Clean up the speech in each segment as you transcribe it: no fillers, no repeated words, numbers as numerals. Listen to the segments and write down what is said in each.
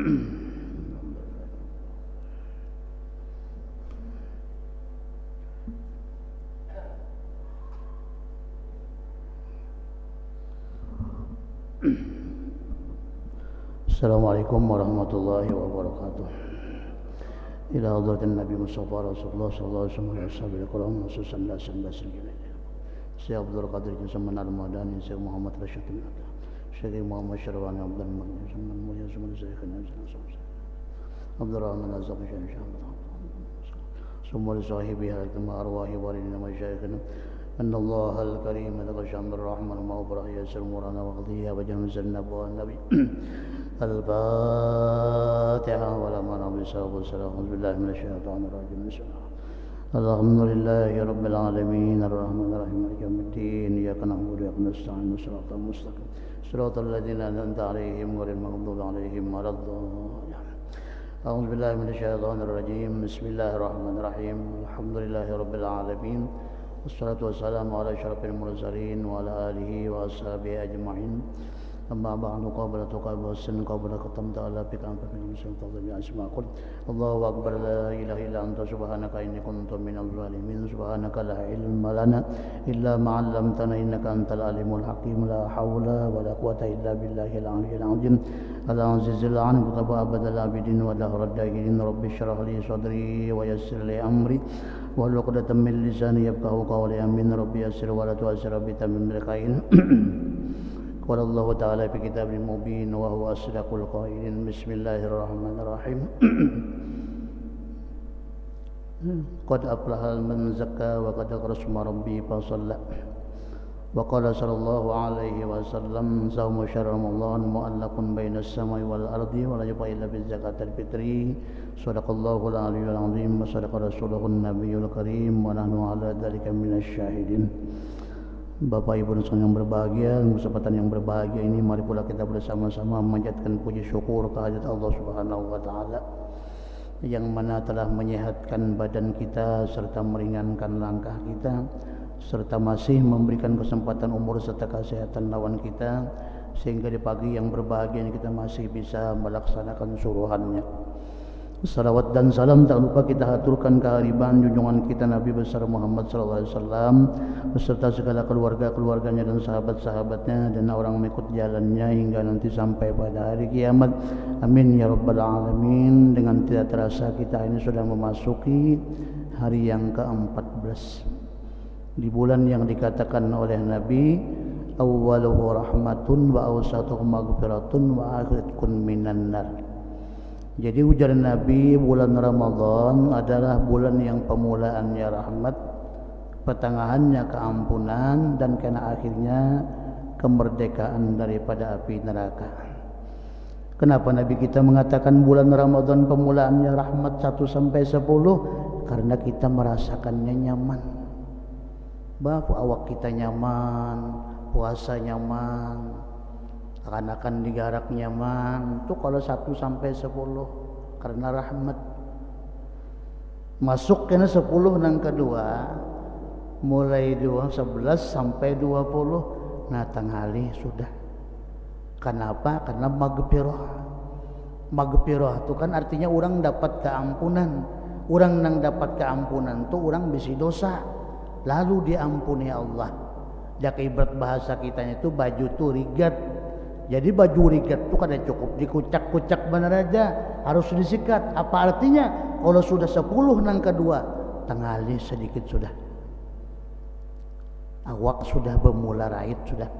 Assalamualaikum warahmatullahi wabarakatuh. Ila hadratin Nabi Mustafa Rasulullah sallallahu alaihi wasallam ashabil Quran khususan lasan basil jilid. Syekh Abdul Qadir Zaman Al-Madani, Syekh Muhammad Rashid bin Abdul, Syekh Muhammad Syarwani Abdul Maqdis, Zaman Mulia Zaman Syekhna Abdul Rahman Az-Zaqi Syekh Sumul sahibi hakama arwahi walidina masyayikhna أن الله الكريم تغشى من الرحمن المغفرة يسر أمورنا وقضيها وجنب النبي والنبي الفاتحة ولما نبي صلى الله أعوذ بالله من الشيطان الرجيم بسم الله الحمد لله رب العالمين الرحمن الرحيم مالك يوم الدين إياك نعبد وإياك نستعين صراط المستقيم صراط الذين أنعمت عليهم غير المغضوب عليهم ولا الضالين أعوذ بالله من الشيطان الرجيم بسم الله الرحمن الرحيم الحمد لله رب العالمين والصلاة والسلام على أشرف المرسلين وعلى آله وأصحابه أجمعين أما بعد قبل تقبل السن قبل ختمت على بك أنت من المسلمين تفضل بأسماء قل الله أكبر لا إله إلا أنت سبحانك إني كنت من الظالمين سبحانك لا علم لنا إلا ما علمتنا إنك أنت العليم الحكيم لا حول ولا قوة إلا بالله العلي العظيم العزيز العليم تبارك أبد العابدين وله الداهرين رب اشرح لي صدري ويسر لي أمري والعقدة من لساني يفقهوا قولي آمين ربي يسر ولا تؤسر بتمام الخير قال الله تعالى في كتاب مبين وهو أصدق القائلين بسم الله الرحمن الرحيم قد أفلح من زكى وقد أخرج ربي فصلى وقال صلى الله عليه وسلم صوم شهر رمضان معلق بين السماء والأرض ولا يبقى إلا بالزكاة الفطر صدق الله العلي العظيم وصدق رسوله النبي الكريم ونحن على ذلك من الشاهدين. Bapak Ibu dan saudara yang berbahagia, kesempatan yang berbahagia ini mari pula kita bersama-sama memanjatkan puji syukur kehadirat Allah Subhanahu wa taala yang mana telah menyehatkan badan kita serta meringankan langkah kita serta masih memberikan kesempatan umur serta kesehatan lawan kita sehingga di pagi yang berbahagia ini kita masih bisa melaksanakan suruhannya. Salawat dan salam tak lupa kita haturkan kehadiran junjungan kita Nabi besar Muhammad sallallahu alaihi wasallam beserta segala keluarga-keluarganya dan sahabat-sahabatnya dan orang mengikut jalannya hingga nanti sampai pada hari kiamat. Amin ya rabbal alamin. Dengan tidak terasa kita ini sudah memasuki hari yang ke-14 di bulan yang dikatakan oleh Nabi awwaluhu rahmatun wa awsatuhu maghfiratun wa akhirukum minan nar. Jadi ujar Nabi, bulan Ramadan adalah bulan yang pemulaannya rahmat, pertengahannya keampunan, dan kena akhirnya kemerdekaan daripada api neraka. Kenapa Nabi kita mengatakan bulan Ramadan pemulaannya rahmat 1-10? Karena kita merasakannya nyaman. Bahwa awak kita nyaman, puasa nyaman, akan digarak nyaman. Itu kalau 1-10 karena rahmat. Masuk kena 10 nang kedua mulai 11 sampai 20 nah tangali sudah. Kenapa? Karena maghfirah. Maghfirah itu kan artinya orang dapat keampunan. Orang nang dapat keampunan tuh orang bisi dosa lalu diampuni Allah. Jadi ibarat bahasa kitanya itu baju tuh rigat. Jadi baju rigat itu kada cukup dikucak-kucak benar aja, harus disikat. Apa artinya? Kalau sudah 10 nang kedua, tengali sedikit sudah. Awak sudah bermula raid sudah.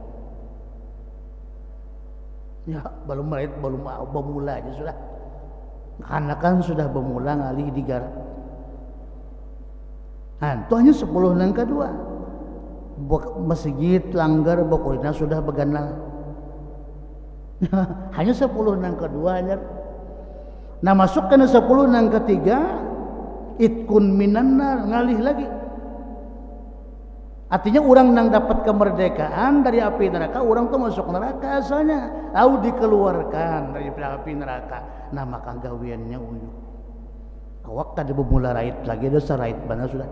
Ya, belum raid, belum bermula aja sudah. Karena kan sudah bermula ngalih digarap. Nah, itu hanya 10 nang kedua. Masjid langgar bokorina sudah beganal. Hanya 10 nang kedua aja. Nah masuk ke 10 nang ketiga itkun minan nar, ngalih lagi. Artinya orang nang dapat kemerdekaan dari api neraka, orang tuh masuk neraka asalnya, lalu dikeluarkan dari api neraka. Nah maka gawiannya uyuh. Awak kada bermula raid lagi, dosa raid benar sudah.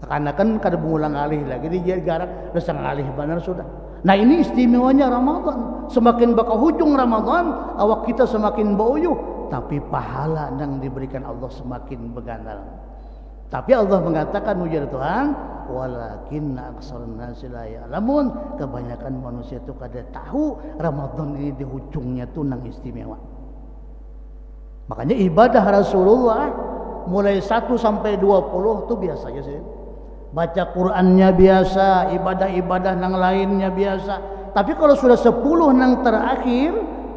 Karena kan kada mengulang alih lagi dia garak udah alih benar sudah. Nah ini istimewanya Ramadan. Semakin bakal hujung Ramadan, awak kita semakin boyuh, tapi pahala yang diberikan Allah semakin bergandal. Tapi Allah mengatakan ujar Tuhan, walakinna aktsarun nasi la ya'lamun, kebanyakan manusia itu kada tahu Ramadan ini di hujungnya tuh nang istimewa. Makanya ibadah Rasulullah mulai 1 sampai 20 tuh biasa aja sih. Baca Qur'annya biasa, ibadah-ibadah nang lainnya biasa. Tapi kalau sudah 10 nang terakhir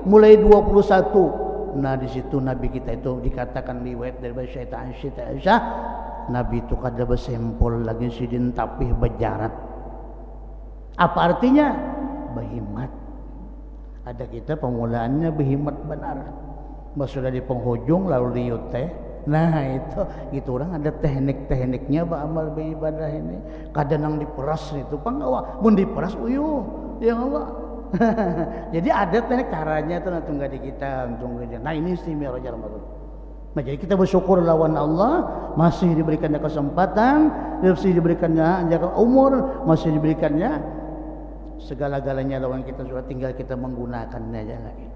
mulai 21, nah di situ Nabi kita itu dikatakan riwayat dari Aisyah, Nabi itu kada bersempol lagi sidin tapi berjarat. Apa artinya? Berhimat. Ada kita pemulaannya berhimat benar. Sudah di penghujung lalu liut teh. Nah itu orang ada teknik-tekniknya beramal beribadah ini. Kadang nang diperas itu panggawa, mun diperas uyuh ya Allah. Jadi ada teknik caranya itu tunggu di kita, nah ini istimewa Ramadan. Nah jadi kita bersyukur lawan Allah masih diberikannya kesempatan, masih diberikannya jaga umur, masih diberikannya segala-galanya lawan kita, sudah tinggal kita menggunakannya aja lagi.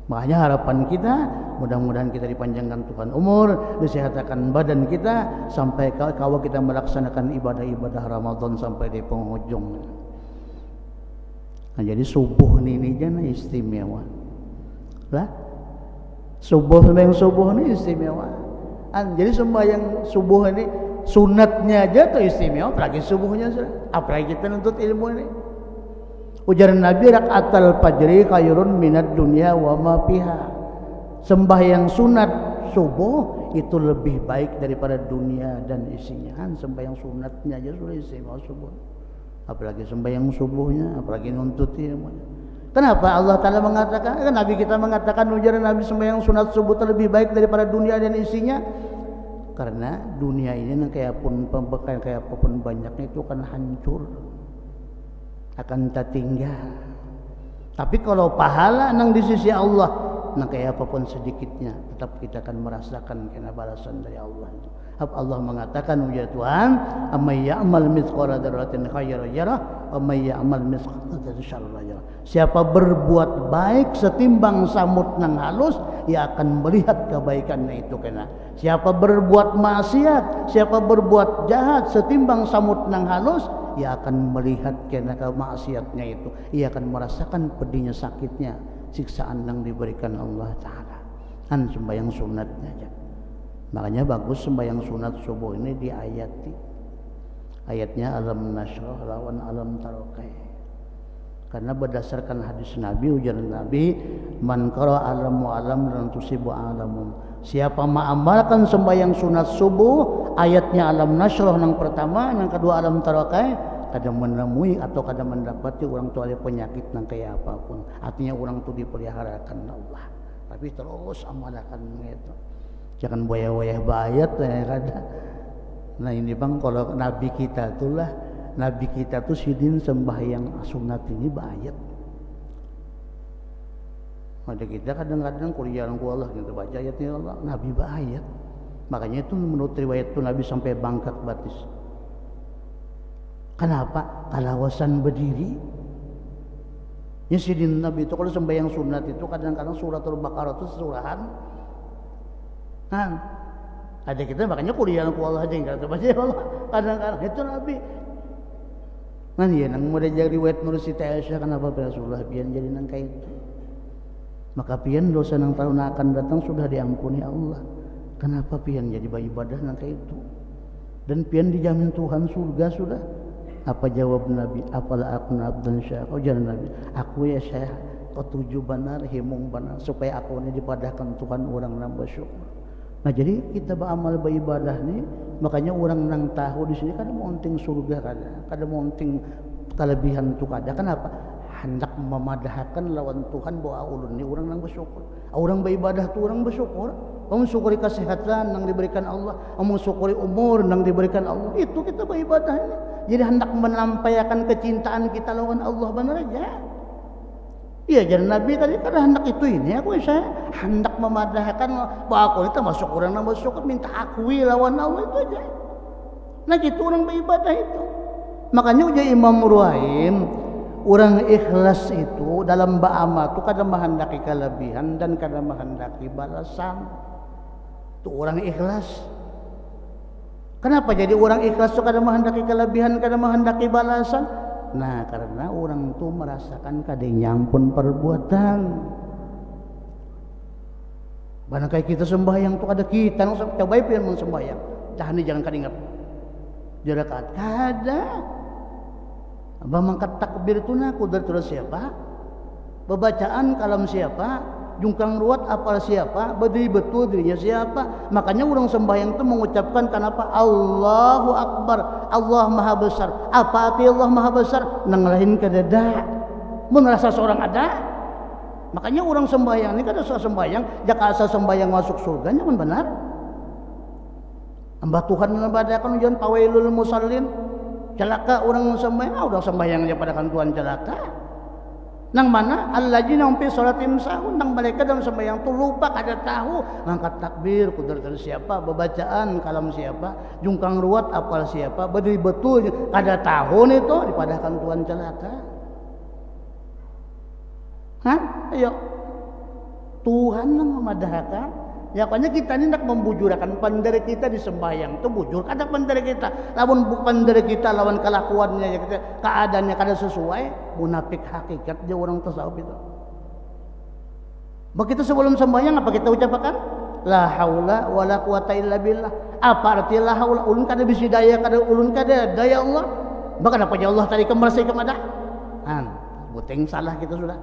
Makanya harapan kita mudah-mudahan kita dipanjangkan Tuhan umur, disehatkan badan kita sampai kalau kita melaksanakan ibadah-ibadah Ramadan sampai di penghujung. Nah jadi subuh ini jana istimewa lah, sembahyang subuh ini istimewa. Jadi sembahyang subuh ini sunatnya aja tuh istimewa, apalagi subuhnya sudah. Apalagi kita nuntut ilmu ini. Ujar Nabi, rakaatul fajri khairun minad dunya wa ma fiha. Sembahyang sunat subuh itu lebih baik daripada dunia dan isinya. Sembahyang sunatnya aja sudah istimewa subuh. Apalagi sembahyang subuhnya, apalagi nuntut ilmu. Kenapa Allah Ta'ala mengatakan, kan Nabi kita mengatakan ujar Nabi sembahyang sunat subuh lebih baik daripada dunia dan isinya? Karena dunia ini kayak pun pembekal kayak apapun banyaknya itu akan hancur, akan tertinggal. Tapi kalau pahala nang di sisi Allah, nang kayak apapun sedikitnya, tetap kita akan merasakan kena balasan dari Allah. Allah mengatakan ya Tuhan, "Amay ya'mal mithqala dzarratin khairan yarah, wa may ya'mal mithqala dzarratin syarran yarah." Siapa berbuat baik setimbang samut nang halus, ia akan melihat kebaikannya itu kena. Siapa berbuat maksiat, siapa berbuat jahat setimbang samut nang halus, ia akan melihat kena kemaksiatnya itu. Ia akan merasakan pedihnya, sakitnya, siksaan yang diberikan Allah Ta'ala. Kan sembahyang sunatnya aja. Makanya bagus sembahyang sunat subuh ini diayati. Ayatnya alam nashrah lawan alam tarokai. Karena berdasarkan hadis Nabi, ujaran Nabi, man qara alam wa alam dan tusibu alamun. Siapa mengamalkan sembahyang sunat subuh, ayatnya alam nashrah yang pertama, yang kedua alam tarokai, kadang menemui atau kadang mendapati orang tua ada penyakit nang kayak apapun. Artinya orang itu dipeliharakan Allah. Tapi terus amalkan itu. Jangan boya-boya bayat ya kada. Nah ini bang, kalau Nabi kita itulah, Nabi kita tuh sidin sembahyang sunat ini bayat. Ada kita kadang-kadang kuliahan ku Allah gitu baca ayatnya Allah, Nabi bayat. Makanya itu menurut riwayat itu Nabi sampai bangkak batis. Kenapa? Kalawasan berdiri. Ya sidin Nabi itu kalau sembahyang sunat itu kadang-kadang suratul Baqarah itu surahan. Nah, ada kita makanya kuliah ku Allah aja enggak baca Allah. Kadang-kadang itu Nabi. Nah ya nang model jadi riwayat Nur Siti Aisyah kenapa Rasulullah pian jadi nang kayak itu. Maka pian dosa nang tahun akan datang sudah diampuni Allah. Kenapa pian jadi ibadah nang kayak itu? Dan pian dijamin Tuhan surga sudah. Apa jawab Nabi? Apalah aku abdan syah. Oh jangan Nabi. Aku ya syah ketujuh benar, himung benar supaya aku ini dipadahkan Tuhan orang nang bersyukur. Nah jadi kita beramal beribadah nih, makanya orang nang tahu di sini kan monting surga kada monting kelebihan tu kada. Kenapa? Hendak memadahkan lawan Tuhan bahwa ulun ni orang nang bersyukur. Orang beribadah tu orang bersyukur. Mensyukuri kesehatan yang diberikan Allah, mensyukuri umur yang diberikan Allah. Itu kita beribadah ini. Jadi hendak menampaikan kecintaan kita lawan Allah benar aja. Iya jadi Nabi tadi kan hendak itu ini aku saya hendak memadahkan bahwa aku itu masuk orang yang bersyukur minta akui lawan Allah itu aja. Nah gitu orang beribadah itu. Makanya ujar Imam Ruhaim, orang ikhlas itu dalam beramal itu kadang menghendaki kelebihan dan kadang menghendaki balasan. Itu orang ikhlas. Kenapa jadi orang ikhlas itu kadang menghendaki kelebihan, kadang menghendaki balasan? Nah karena orang itu merasakan kadang nyampun perbuatan. Mana kayak kita sembahyang tuh ada kita, coba pian mun sembahyang. Jangan kadingat. Jarakat kada. Abah mangkat takbir itu naku dari terus siapa? Bebacaan kalam siapa? Jungkang ruat apal siapa? Berdiri betul dirinya siapa? Makanya orang sembahyang itu mengucapkan kenapa? Allahu Akbar, Allah Maha Besar. Apa arti Allah Maha Besar? Nanglahin kadada. Merasa seorang ada. Makanya orang sembahyang ini kada usah sembahyang, jaka asa sembahyang masuk surganya kan benar. Amba Tuhan menabadakan ujian pawailul musallin. Celaka orang sembahyang, udah sembahyang aja pada kan Tuhan celaka. Nang mana alladzina hum fi sholatim sahun, nang mereka dalam sembahyang tu lupa kada tahu ngangkat takbir kudur siapa, bebacaan kalam siapa, jungkang ruat apal siapa, berdiri betul kada tahu itu dipadahkan Tuhan celaka. Hah? Ayo. Tuhan yang memadahkan. Ya pokoknya kita ini nak membujurakan pandai kita di sembahyang itu bujur kada pandai kita. Lawan pandai kita lawan kelakuannya ya kita keadaannya kada sesuai, munafik hakikat dia orang tasawuf itu. Begitu sebelum sembahyang apa kita ucapkan? La haula wala quwata illa billah. Apa arti la haula? Ulun kada bisa daya kada ulun kada daya Allah. Bahkan apa ya Allah tadi kemersai kemada? Buteng salah kita sudah.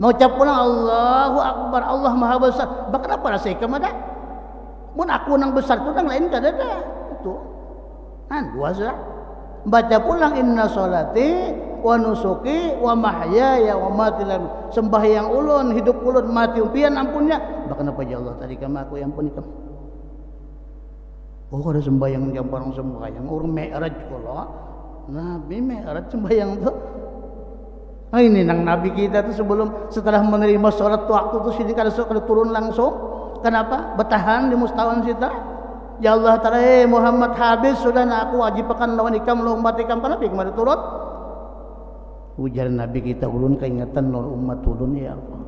Mau ucap pulang Allahu Akbar, Allah Maha Besar. Bahkan apa rasanya kemana? Mun aku nang besar tu nang lain kada ada. Itu. Dua sudah. Baca pulang inna sholati wa nusuki wa mahyaya wa mati lan. Sembahyang ulun, hidup ulun, mati pian ampunnya. Bahkan apa ya Allah tadi kamu aku yang ampuni kamu. Oh kada sembahyang jam parang sembahyang urang mi'raj kula. Nabi mi'raj sembahyang tu. Nah ini nang Nabi kita tuh setelah menerima sholat waktu tuh sini kada turun langsung. Kenapa? Bertahan di mustawan kita. Ya Allah Ta'ala Muhammad habis sudah nak aku wajibkan lawan ikam lo umat ikam kenapa kemari turun? Ujar Nabi kita ulun keingatan lo umat ulun ya Allah.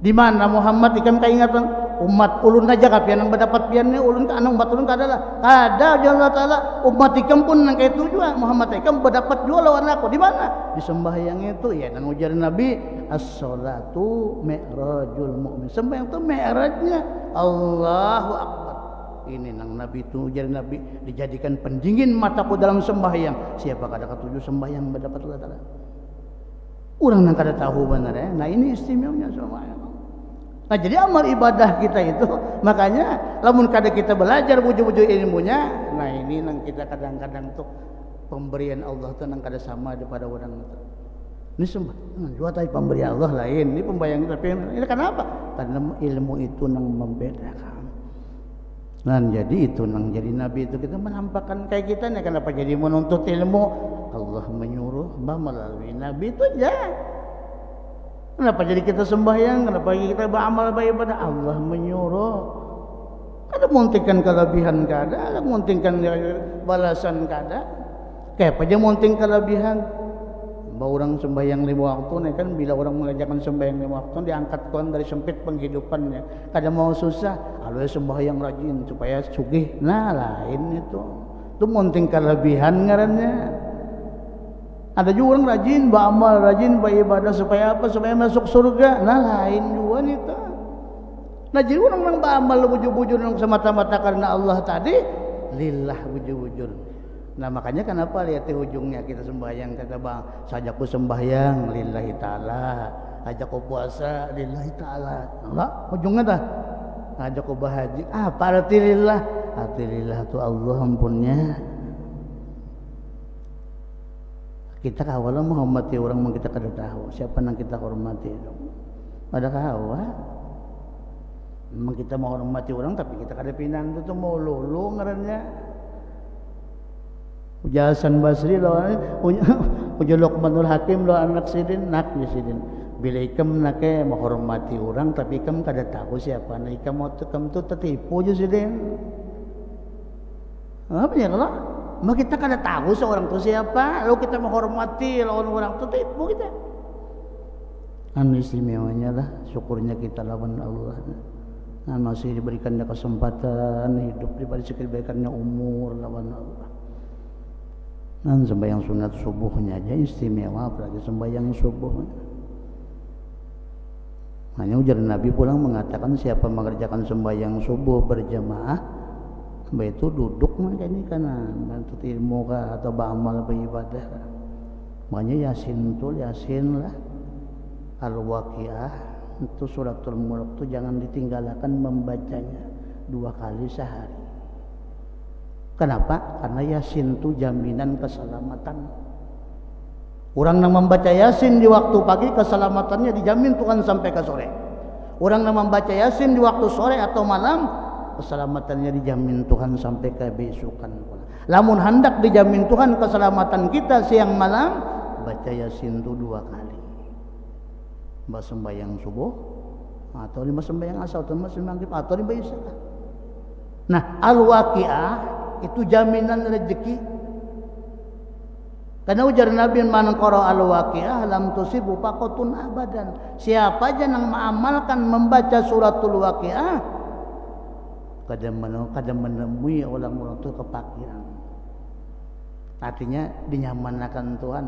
Di mana Muhammad ikam keingatan umat ulun aja kapian yang mendapat piannya ulun ka anang umat ulun kada lah. Kada ya Allah Ta'ala umat ikam pun nang kaitu juga Muhammad ikam mendapat juga lawan aku. Di mana? Di sembahyang itu ya nang ujar Nabi as-sholatu mi'rajul mu'min. Sembahyang itu mi'rajnya Allahu Akbar. Ini nang Nabi itu ujar Nabi dijadikan pendingin mataku dalam sembahyang. Siapa kada ketujuh sembahyang mendapat Allah Ta'ala. Orang nang kada tahu benar ya. Nah ini istimewanya sembahyang. Nah jadi amal ibadah kita itu makanya lamun kada kita belajar wujud-wujud ilmunya, nah ini nang kita kadang-kadang tuh pemberian Allah tuh nang kada sama daripada orang itu. Ini sembah, dua tapi pemberian Allah lain, ini pembayang tapi ini kenapa? Karena ilmu itu nang membedakan. Nah jadi itu nang jadi nabi itu kita menampakkan kayak kita nih kenapa jadi menuntut ilmu Allah menyuruh melalui nabi itu aja. Kenapa jadi kita sembahyang? Kenapa kita beramal baik pada Allah menyuruh? Kada muntingkan kelebihan kada, kada muntingkan balasan kada. Kayak aja munting kelebihan. Bahwa orang sembahyang 5 waktu nih kan bila orang mengajarkan sembahyang 5 waktu diangkat Tuhan dari sempit penghidupannya. Kada mau susah, alwe sembahyang rajin supaya sugih. Nah, lain itu. Itu munting kelebihan ngarannya. Ada juga orang rajin beramal, rajin beribadah supaya apa? Supaya masuk surga. Nah lain juga itu. Nah jadi orang yang beramal bujur-bujur semata-mata karena Allah tadi lillah bujur-bujur. Nah makanya kenapa lihat di ujungnya kita sembahyang kata bang, sajaku sembahyang lillahi ta'ala, ajakku puasa lillahi ta'ala. Enggak, ujungnya dah ajakku bahagia. Apa arti lillah? Arti lillah itu Allah ampunnya. Kita kawalan menghormati orang yang kita kada tahu siapa yang kita hormati itu. Ada kawa. Memang kita mau hormati orang tapi kita kada pinang itu mau lulu ngarannya. Ujar Hasan Basri lawan ujar Luqmanul Hakim lawan anak sidin nak ya sidin. Bila ikam nak menghormati orang tapi ikam kada tahu siapa na ikam mau ikam tu tertipu je sidin. Apa ya kalau mah kita kada tahu seorang itu siapa, lalu kita menghormati lawan orang itu ibu kita. Istimewanya lah syukurnya kita lawan Allah. Masih diberikannya kesempatan hidup, diberikannya umur lawan Allah. Sembahyang sunat subuhnya aja istimewa, apalagi sembahyang subuh. Hanya ujar Nabi pulang mengatakan siapa mengerjakan sembahyang subuh berjamaah, itu duduk macam ini karena bantu ilmu kah atau beramal beribadah. Makanya Yasin lah, Al-Waqiah itu suratul Mulk itu jangan ditinggalkan membacanya 2 kali sehari. Kenapa? Karena Yasin itu jaminan keselamatan. Orang yang membaca Yasin di waktu pagi keselamatannya dijamin Tuhan sampai ke sore. Orang yang membaca Yasin di waktu sore atau malam keselamatannya dijamin Tuhan sampai ke besokan. Lamun hendak dijamin Tuhan keselamatan kita siang malam, baca Yasin itu 2 kali. Mbak sembahyang subuh atau lima sembahyang asar atau lima sembahyang maghrib atau lima isya. Nah, Al-Waqiah itu jaminan rezeki. Karena ujar Nabi man qara al-waqiah lam tusibu faqatun abadan. Siapa aja yang mengamalkan membaca suratul waqiah kadang menemui orang-orang itu kepakiran. Artinya dinyamankan Tuhan.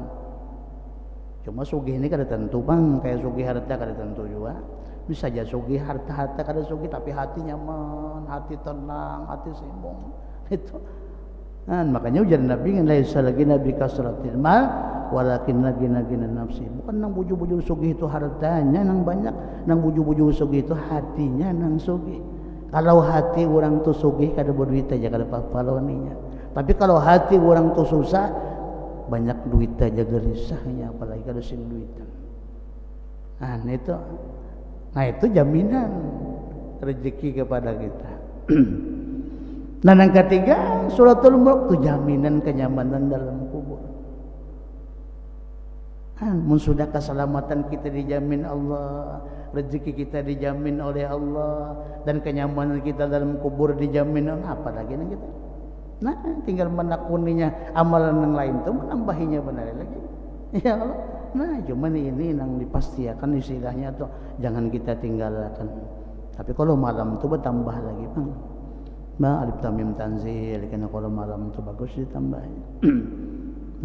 Cuma sugih ini kada tentu bang, kayak sugih harta kada tentu juga. Bisa aja sugih harta kada sugih tapi hati nyaman, hati tenang, hati sembong. Itu. Nah, makanya ujar Nabi kan laisa lagi nabi kasratil mal walakin lagi nafsi. Bukan nang buju-buju sugih itu hartanya nang banyak, nang buju-buju sugih itu hatinya nang sugih. Kalau hati orang tu sugih kada berduit aja kada papaloninya. Tapi kalau hati orang tu susah banyak duit aja gelisahnya apalagi kada sing duitan. Nah itu jaminan rezeki kepada kita. Dan yang ketiga, suratul Mulk itu jaminan kenyamanan dalam kubur. Sudah keselamatan kita dijamin Allah, rezeki kita dijamin oleh Allah, dan kenyamanan kita dalam kubur dijamin Allah. Apa lagi nih kita? Nah, tinggal menakuninya amalan yang lain itu menambahinya benar lagi. Ya Allah. Nah, cuman ini yang dipastikan istilahnya tuh jangan kita tinggalkan. Tapi kalau malam itu bertambah lagi, Bang. Alif Tamim Tanzil, karena kalau malam itu bagus ditambah.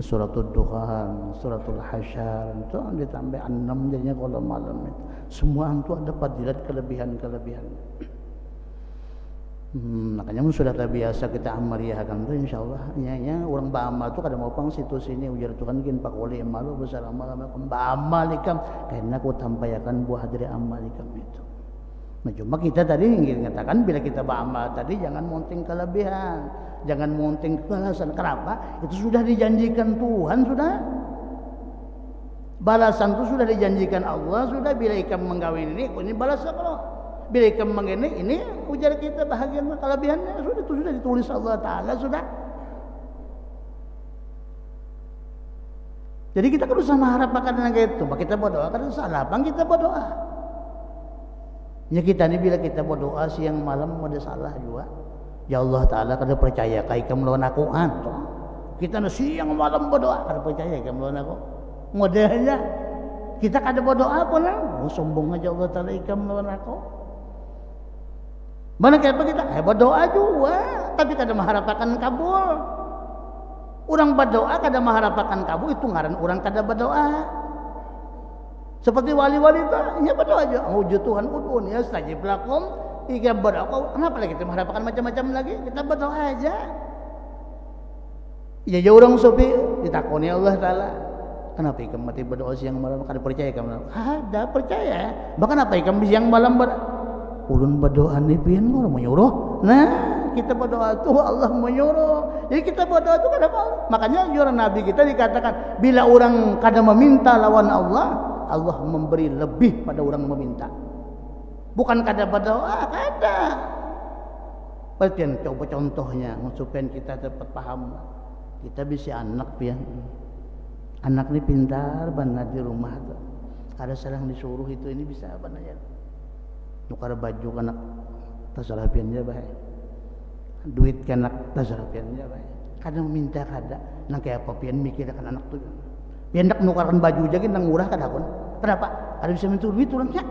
Suratul Dukhan, Suratul Hasyar itu ditambah 6 jadinya kalau malam itu. Semua itu ada fadilat kelebihan-kelebihan. Makanya sudah terbiasa kita amaliahkan itu insyaallah nya orang beramal itu kada mau pang situ sini ujar Tuhan kin pakoli malu besar amal ba'amalikam karena aku tampayakan buah dari amalikam itu. Nah, cuma kita tadi ingin mengatakan bila kita beramal tadi jangan monting kelebihan, jangan monting kebalasan. Kenapa? Itu sudah dijanjikan Tuhan, sudah. Balasan itu sudah dijanjikan Allah, sudah. Bila ikam menggawin ini balasan kalau. Bila ikam mengini ini ujar kita bahagian kelebihannya sudah itu sudah ditulis Allah Taala sudah. Jadi kita kan usah mengharapkan dengan itu. Kita berdoa kan salah, bang kita berdoa. Ya kita ni bila kita berdoa siang malam ada salah juga. Ya Allah Taala kada percaya kai kamu lawan aku kita na siang malam berdoa kada percaya kamu lawan aku. Modelnya kita kada berdoa apa lah. Sombong aja Allah Taala ikam lawan aku. Mana kayak kita berdoa juga tapi kada mengharapkan kabul. Orang berdoa kada mengharapkan kabul itu ngaran orang kada berdoa. Seperti wali-wali itu, ya berdoa aja. Wujud Tuhan udun ya, stajib lakum. Kita berdoa. Kenapa lagi kita mengharapkan macam-macam lagi? Kita berdoa aja. Ya orang sopi ditakoni Allah Taala. Kenapa ikam mati berdoa siang malam? Kada percaya kamu? Ada percaya. Bahkan apa ikam siang malam ulun berdoa nih pian orang menyuruh. Nah, kita berdoa tuh Allah menyuruh. Jadi kita berdoa tuh kada apa? Makanya juara Nabi kita dikatakan bila orang kada meminta lawan Allah memberi lebih pada orang meminta. Bukan kada berdoa, kada. Perhatian coba contohnya supaya kita dapat paham. Kita bisa anak pian. Anak ni pintar benar di rumah tu. Ada sarang disuruh itu ini bisa apa nanya. Nukar baju anak tasarah pian dia baik. Duit anak tasarah pian dia baik. kadang minta kada nang kayak apa pian mikir kan anak tuh pian dak nukarkan baju jadi nang murah kada kon kenapa ada bisa minta duit orangnya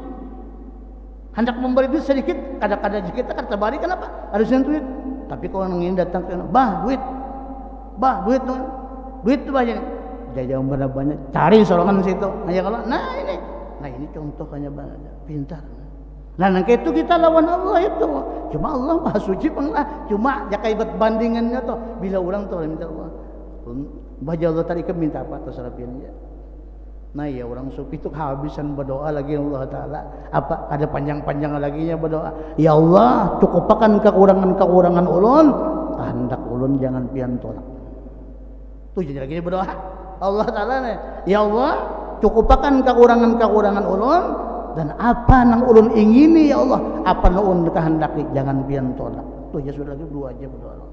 hendak memberi duit sedikit kada kita kata bari kenapa ada bisa duit tapi kalau nang ini datang ke duit tuh banyak jajan banyak cari sorongan situ aja kalau nah ini contoh hanya banyak pintar. Nah itu kita lawan Allah itu. Cuma Allah Maha Suci penglah. Cuma jakai buat bandingannya tuh. Bila orang tuh minta Allah. Baca Allah tadi minta apa terserah dia. Nah ya orang sufi itu kehabisan berdoa lagi Allah Ta'ala. Apa ada panjang-panjang laginya berdoa. Ya Allah cukupakan kekurangan ulun. Kehendak ulun jangan pian tolak. Tuh jadi lagi berdoa. Allah Ta'ala nih. Ya Allah cukupakan kekurangan ulun. Dan apa nang ulun ingini ya Allah, apa nang ulun kehendaki jangan pian tolak. Tuh ya sudah lagi dua aja berdoa.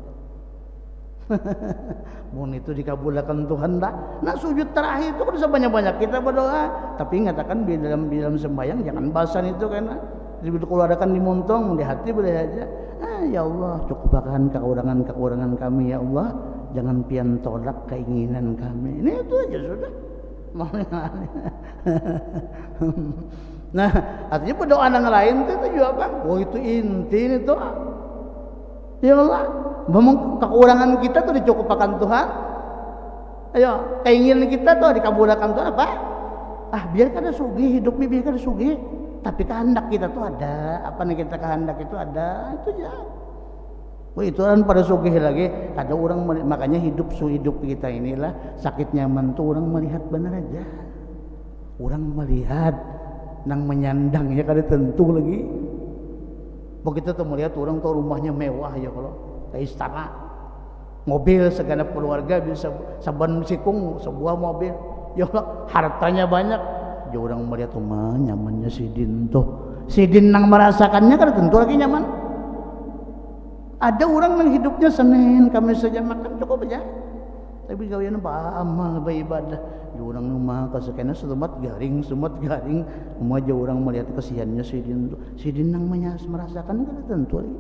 Mun itu dikabulkan Tuhan dah. Nah sujud terakhir itu kan sebanyak-banyak kita berdoa, tapi ngatakan di dalam sembahyang jangan bahasan itu karena dikeluarkan di montong, di hati boleh aja. Ya Allah, cukupkan kekurangan kami ya Allah, jangan pian tolak keinginan kami. Ini itu aja sudah. Nah, artinya berdoa yang lain itu juga apa? Oh itu inti itu. Ya Allah, memang kekurangan kita tuh dicukupkan Tuhan. Ayo, keinginan kita tuh dikabulkan Tuhan apa? Biar kada sugih hidup ini biar kada sugih. Tapi kehendak kita tuh ada. Apa nih kita kehendak itu ada, itu aja. Itu kan pada sugih lagi. Ada orang makanya hidup kita inilah sakit nyaman tuh orang melihat benar aja. Orang melihat nang menyandangnya kada tentu lagi. Begitu tuh melihat orang tuh rumahnya mewah ya kalau kayak istana, mobil segenap keluarga bisa saban sikung sebuah mobil. Ya Allah hartanya banyak. Ya orang melihat rumah nyamannya sidin nang merasakannya kada tentu lagi nyaman. Ada orang yang hidupnya Senin Kamis saja makan cukup aja. Tapi gawean amal beribadah. Di orang rumah kasakena sumut garing. Umah aja orang melihat kesiannya sidin nang merasakan kada tentu lagi.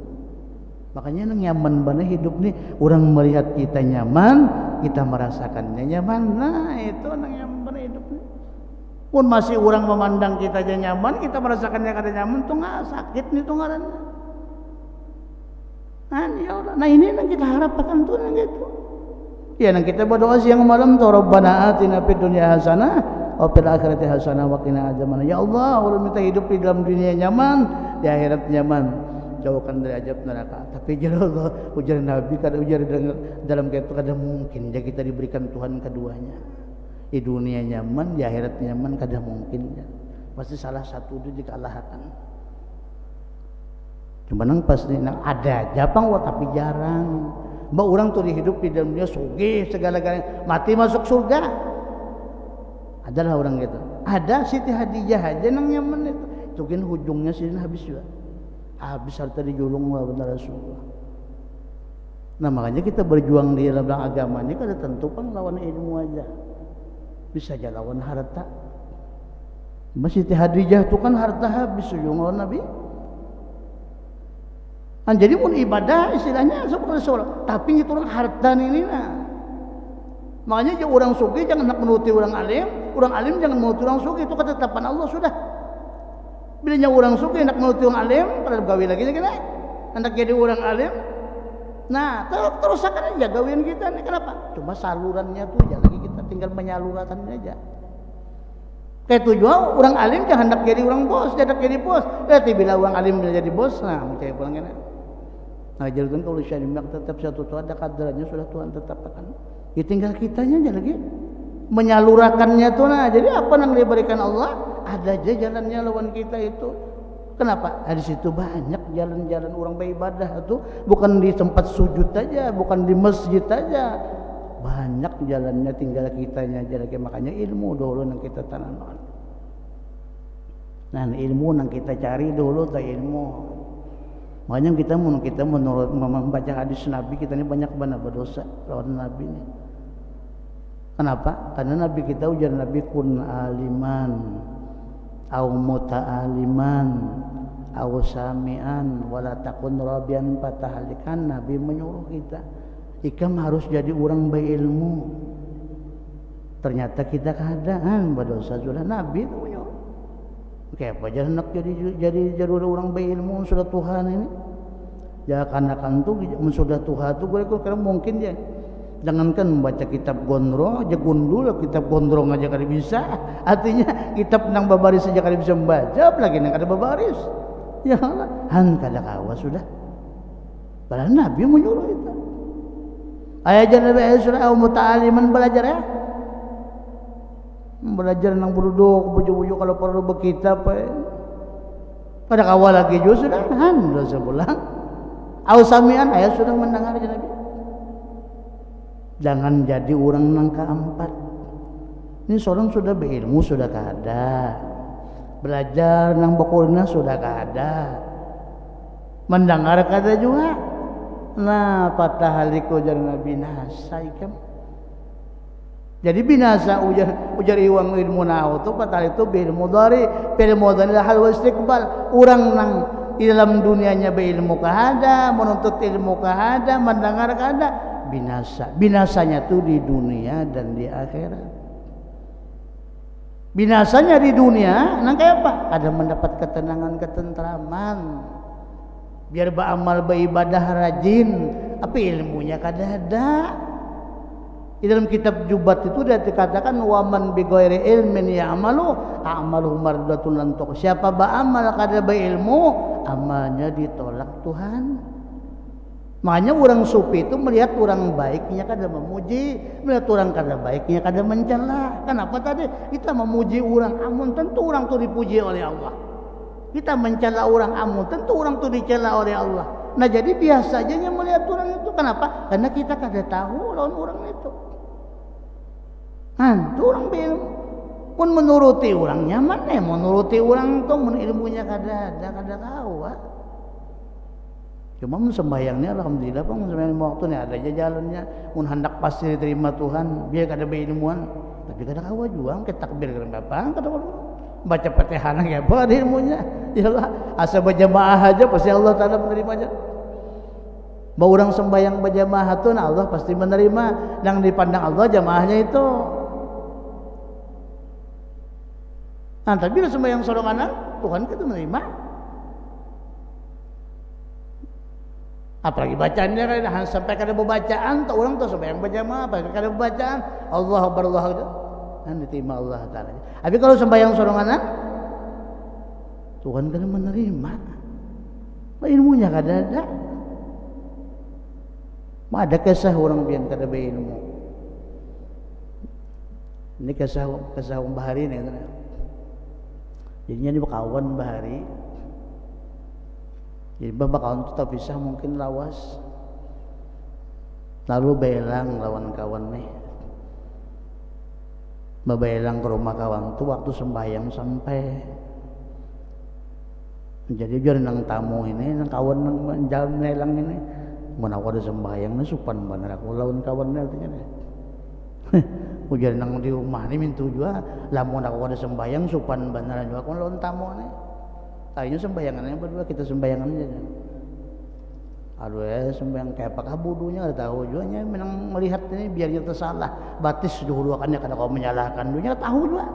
Makanya nang nyaman bana hidup nih, orang melihat kita nyaman, kita merasakannya nyaman. Nah, itu nang nyaman bana hidup nih. Pun masih orang memandang kita aja nyaman, kita merasakannya kada nyaman tuh sakit nih tuh ngaranna. Nah ini yang kita harapkan tuh yang gitu. Ya nang kita berdoa siang malam tuh Rabbana atina fid dunya hasanah wa fil akhirati hasanah wa qina adzabannar. Ya Allah, ulun minta hidup di dalam dunia nyaman, di akhirat nyaman. Jauhkan dari azab neraka. Tapi ya Allah, ujar Nabi kada ujar dalam kaitu kada mungkin ya kita diberikan Tuhan keduanya. Di dunia nyaman, di akhirat nyaman kada mungkin ya. Pasti salah satu itu dikalahkan. Cuma nang pasti nang ada japang tapi jarang. Mbak orang tuh dihidup di dalam dunia sugih segala-galanya, mati masuk surga. Adalah orang gitu. Ada Siti Hadijah aja nang nyaman itu. Tukin hujungnya sini habis juga. Habis harta dijulung benar Rasulullah. Nah makanya kita berjuang di dalam agama ini kada tentu kan lawan ilmu aja. Bisa aja lawan harta. Siti Hadijah itu kan harta habis ujung lawan Nabi. Jadi pun ibadah istilahnya seperti sholat, tapi itu orang harta ini nah. Makanya jadi orang sugih jangan nak menuruti orang alim jangan menuruti orang sugih, itu ketetapan Allah sudah. Bilanya orang sugih nak menuruti orang alim, pada gawe lagi kita, hendak jadi orang alim. Nah, terus akan aja gawean kita nih kenapa? Cuma salurannya tuh aja lagi kita tinggal menyalurkannya aja. Kayak tujuan orang alim jangan hendak jadi orang bos, hendak jadi bos. Berarti bila orang alim jadi bos, nah mencari pulang kena. Nah, jadikan kalau syariah tetap satu Tuhan ada kadarnya sudah Tuhan tetapkan. Ya tinggal kitanya aja lagi menyalurakannya tuh. Nah, jadi apa yang diberikan Allah ada aja jalannya lawan kita itu. Kenapa? Di situ banyak jalan-jalan orang beribadah itu, bukan di tempat sujud aja, bukan di masjid aja. Banyak jalannya tinggal kitanya aja lagi. Makanya ilmu dulu yang kita tanamkan. Nah, ilmu yang kita cari dulu tak ilmu. Makanya kita menurut membaca hadis Nabi kita ini banyak banget berdosa lawan Nabi ini. Kenapa? Karena Nabi kita ujar Nabi kun aliman au muta'aliman au sami'an wala takun rabian patahalikan. Nabi menyuruh kita ikam harus jadi orang berilmu. Ternyata kita keadaan berdosa sudah Nabi itu punya. Kayak apa aja nak jadi orang berilmu sudah Tuhan ini. Jangan tuh sudah Tuhan tuh gue kira mungkin ya. Jangankan membaca kitab gondrong aja gundul, kitab gondrong aja kada bisa. Artinya kitab nang babaris aja kada bisa membaca, apalagi nang kada babaris. Ya Allah, han kada kawa sudah. Padahal Nabi menyuruh itu. Ayah Nabi surah muta'aliman belajar ya. Belajar nang buruduk, bujuk-bujuk kalau perlu berkitab pada kawal lagi juga sudah han dosa pulang. Ausamian ayah sudah mendengar aja Nabi. Jangan jadi orang nang keempat. Ini seorang sudah berilmu sudah kada. Belajar nang bokulna sudah kada. Mendengar kada juga. Nah, patah haliku jar Nabi nasa ikam. Jadi binasa ujar iwang ilmu nahu tu patah itu bil mudhari hal wa istiqbal. Orang nang di dalam dunianya berilmu kahada, menuntut ilmu kahada, mendengar kahada, binasa. Binasanya tu di dunia dan di akhirat. Binasanya di dunia nang kayak apa? Ada mendapat ketenangan, ketentraman. Biar beramal beribadah rajin, tapi ilmunya kada ada. Di dalam kitab Jubat itu dia dikatakan waman bi ghairi ilmin ya'malu a'maluhu mardatun lan tuq. Siapa beramal kada berilmu, amalnya ditolak Tuhan. Makanya orang sufi itu melihat orang baiknya kada memuji, melihat orang kada baiknya kada mencela. Kenapa tadi? Kita memuji orang amun tentu orang itu dipuji oleh Allah. Kita mencela orang amun tentu orang itu dicela oleh Allah. Nah jadi biasa aja melihat orang itu. Kenapa? Karena kita kada tahu lawan orang itu. Itu orang berilmu pun menuruti orang nyaman menuruti orang itu ilmunya kada ada kada tahu cuma sembahyangnya alhamdulillah pun sembahyang waktu ni ada aja jalannya mun hendak pasti diterima Tuhan biar kada berilmuan tapi kada kawa juang ke takbir kada apa kada baca Fatihah ya apa ilmunya yalah asa berjamaah aja pasti Allah Taala menerimanya. Bahwa orang sembahyang berjamaah itu Allah pasti menerima yang dipandang Allah jamaahnya itu. Nah, tapi bila sembahyang sorongan Tuhan kita menerima. Apalagi bacaannya kan sampai kada bacaan, tak orang tu sembahyang berjamaah, apa kada bacaan, Allah Akbar Allah Akbar. Dan diterima Allah Taala. Tapi kalau sembahyang sorongan Tuhan kada menerima. Ilmunya kada ada. Ada kisah orang yang kada berilmu. Ini kisah bahari ni. Jadinya dia berkawan bahari. Jadi berkawan itu tak bisa mungkin lawas. Lalu belang lawan kawan ni. Bebelang ke rumah kawan tu waktu sembahyang sampai. Jadi dia nang tamu ini, nang kawan nang jalan nelang ini. Mun aku ada sembahyang ni supan benar aku lawan kawan ni artinya ni. Ujar nang di rumah ni mintu juga lamun aku ada sembahyang supan benar juga aku lawan tamu ni. Tadinya sembayangannya berdua kita sembayangan aja. Aduh sembahyang kayak apakah budunya ada tahu juga nya menang melihat ini biar dia tersalah. Batis dulu akannya kada kau menyalahkan dunia tahu juga.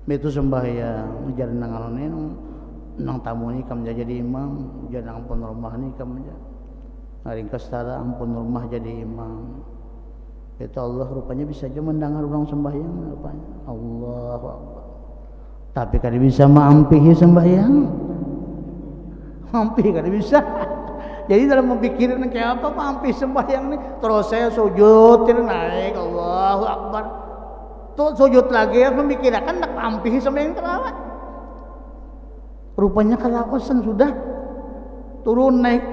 Itu sembahyang ujar nang alone nang tamu ni kam jadi imam, ujar nang ampun rumah ni kam aja. Ringkas tara ampun rumah jadi imam. Itu Allah rupanya bisa aja mendengar orang sembahyang rupanya. Allahu Akbar. Tapi kada bisa maampihi sembahyang. Mampih kada bisa. Jadi dalam mempikirin kayak apa mampih sembahyang ni. Terus saya sujud naik Allahu Akbar. Tuh sujud lagi memikirkan nak maampihi sembahyang terawat. Rupanya kalawasan sudah turun naik.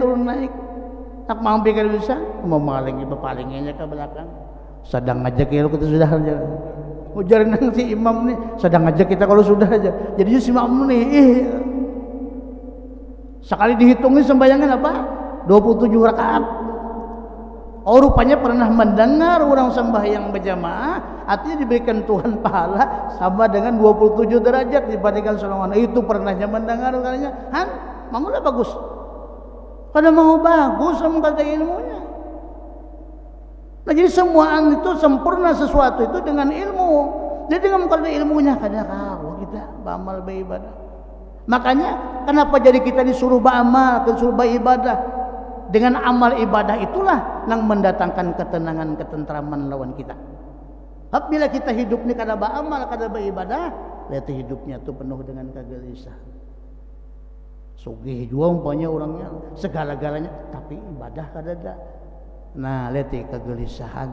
Tak mampih kada bisa. Mau maling palinginnya ke belakang. Sedang aja kalau kita sudah aja. Ujar nang si imam ni, sedang aja kita kalau sudah aja. Jadi si imam ni, sekali dihitungin sembayangan apa? 27 rakaat. Oh rupanya pernah mendengar orang sembahyang berjamaah, artinya diberikan Tuhan pahala sama dengan 27 derajat dibandingkan solongan. Itu pernahnya mendengar katanya, mangulah bagus. Pada mau bagus sama kata ilmunya. Nah jadi semua itu sempurna sesuatu itu dengan ilmu. Jadi dengan kalau ilmunya kadang kita beramal beribadah. Makanya kenapa jadi kita disuruh beramal, disuruh beribadah? Dengan amal ibadah itulah yang mendatangkan ketenangan, ketentraman lawan kita. Apabila kita hidup ni kada beramal, kada beribadah, lihat hidupnya tu penuh dengan kegelisahan. Sugih juga umpamanya orangnya segala-galanya, tapi ibadah kada ada. Nah, lihat kegelisahan.